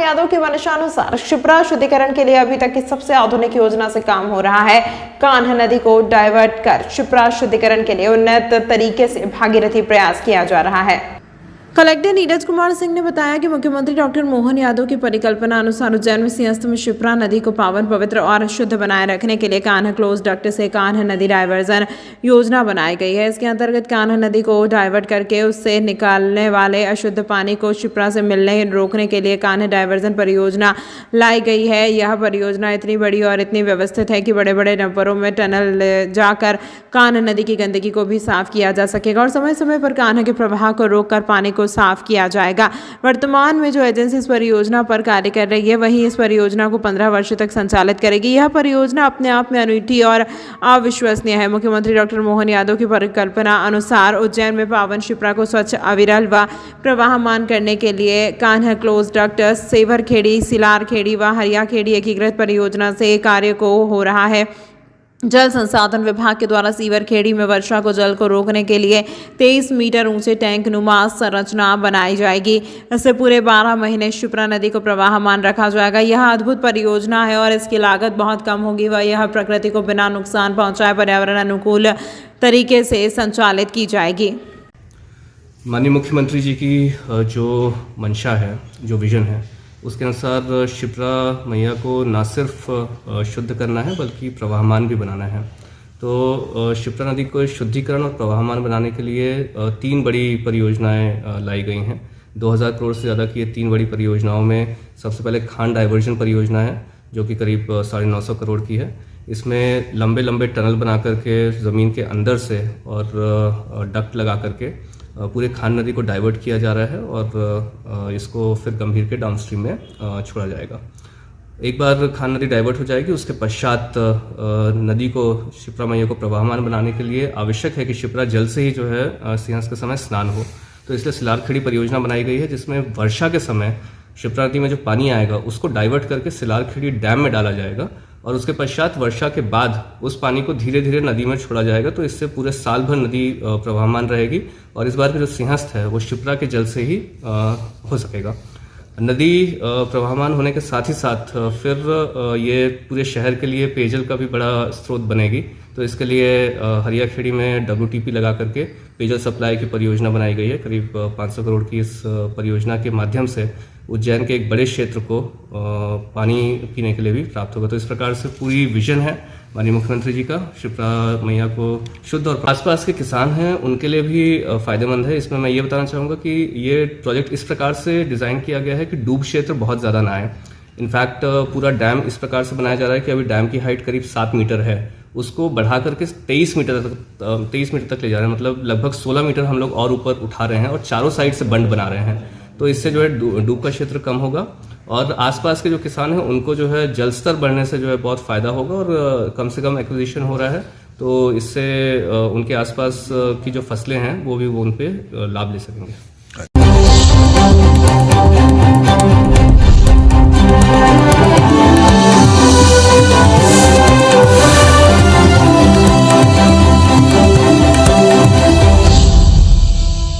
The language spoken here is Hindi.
यादव की मंशानुसार शिप्रा शुद्धिकरण के लिए अभी तक की सबसे आधुनिक योजना से काम हो रहा है। कान्ह नदी को डाइवर्ट कर शिप्रा शुद्धिकरण के लिए उन्नत तरीके से भागीरथी प्रयास किया जा रहा है। कलेक्टर नीरज कुमार सिंह ने बताया कि मुख्यमंत्री डॉक्टर मोहन यादव की परिकल्पना अनुसार उज्जैन में सिंहस्थ में शिप्रा नदी को पावन, पवित्र और शुद्ध बनाए रखने के लिए कान्ह क्लोज डक्ट से कान्ह नदी डायवर्जन योजना बनाई गई है। इसके अंतर्गत कान्ह नदी को डाइवर्ट करके उससे निकालने वाले अशुद्ध पानी को शिप्रा से मिलने रोकने के लिए कान्ह डायवर्जन परियोजना लाई गई है। यह परियोजना इतनी बड़ी और इतनी व्यवस्थित है कि बड़े बड़े डंपरों में टनल जाकर कान्ह नदी की गंदगी को भी साफ किया जा सकेगा और समय समय पर कान्ह के प्रवाह को रोककर पानी को साफ किया जाएगा। वर्तमान में जो एजेंसी इस परियोजना पर कार्य कर रही है वही इस परियोजना को 15 वर्ष तक संचालित करेगी। यह परियोजना अपने आप में अनूठी और अविश्वसनीय है। मुख्यमंत्री डॉक्टर मोहन यादव की परिकल्पना अनुसार उज्जैन में पावन शिप्रा को स्वच्छ, अविरल व प्रवाहमान करने के लिए कान्ह क्लोज डक्ट सेवरखेड़ी, सिलारखेड़ी व हरियाखेड़ी एकीकृत परियोजना से कार्य को हो रहा है। जल संसाधन विभाग के द्वारा सीवरखेड़ी में वर्षा को जल को रोकने के लिए 23 मीटर ऊंचे टैंक नुमा संरचना बनाई जाएगी। इससे पूरे 12 महीने शिप्रा नदी को प्रवाहमान रखा जाएगा। यह अद्भुत परियोजना है और इसकी लागत बहुत कम होगी व यह प्रकृति को बिना नुकसान पहुंचाए पर्यावरण अनुकूल तरीके से संचालित की जाएगी। माननीय मुख्यमंत्री जी की जो मंशा है, जो विजन है, उसके अनुसार शिप्रा मैया को न सिर्फ शुद्ध करना है बल्कि प्रवाहमान भी बनाना है। तो शिप्रा नदी को शुद्धिकरण और प्रवाहमान बनाने के लिए 3 बड़ी परियोजनाएं लाई गई हैं। 2000 करोड़ से ज़्यादा की ये 3 बड़ी परियोजनाओं में सबसे पहले खान डाइवर्जन परियोजना है जो कि करीब 950 करोड़ की है। इसमें लंबे लंबे टनल बना करके ज़मीन के अंदर से और डक्ट लगा करके पूरे खान नदी को डाइवर्ट किया जा रहा है और इसको फिर गंभीर के डाउनस्ट्रीम में छोड़ा जाएगा। एक बार खान नदी डाइवर्ट हो जाएगी उसके पश्चात नदी को, शिप्रा मैया को प्रवाहमान बनाने के लिए आवश्यक है कि शिप्रा जल से ही जो है सिंहस्थ के समय स्नान हो। तो इसलिए सिलारखेड़ी परियोजना बनाई गई है जिसमें वर्षा के समय शिप्रा नदी में जो पानी आएगा उसको डाइवर्ट करके सिलारखेड़ी डैम में डाला जाएगा और उसके पश्चात वर्षा के बाद उस पानी को धीरे धीरे नदी में छोड़ा जाएगा। तो इससे पूरे साल भर नदी प्रवाहमान रहेगी और इस बार का जो सिंहस्थ है वो शिप्रा के जल से ही हो सकेगा। नदी प्रवाहमान होने के साथ ही साथ फिर ये पूरे शहर के लिए पेयजल का भी बड़ा स्रोत बनेगी। तो इसके लिए हरियाखेड़ी में WTP लगा करके पेयजल सप्लाई की परियोजना बनाई गई है। करीब 500 करोड़ की इस परियोजना के माध्यम से उज्जैन के एक बड़े क्षेत्र को पानी पीने के लिए भी प्राप्त होगा। तो इस प्रकार से पूरी विजन है माननीय मुख्यमंत्री जी का शिप्रा मैया को शुद्ध और आसपास के किसान हैं उनके लिए भी फायदेमंद है। इसमें मैं ये बताना चाहूँगा कि ये प्रोजेक्ट इस प्रकार से डिज़ाइन किया गया है कि डूब क्षेत्र बहुत ज़्यादा ना आए। इनफैक्ट पूरा डैम इस प्रकार से बनाया जा रहा है कि अभी डैम की हाइट करीब 7 मीटर है, उसको बढ़ा करके 23 मीटर तक ले जा रहे हैं। मतलब लगभग 16 मीटर हम लोग और ऊपर उठा रहे हैं और चारों साइड से बंड बना रहे हैं। तो इससे जो है डूब का क्षेत्र कम होगा और आसपास के जो किसान हैं उनको जो है जल स्तर बढ़ने से जो है बहुत फ़ायदा होगा और कम से कम एक्विजिशन हो रहा है। तो इससे उनके आसपास की जो फसलें हैं वो भी वो उन पे लाभ ले सकेंगे।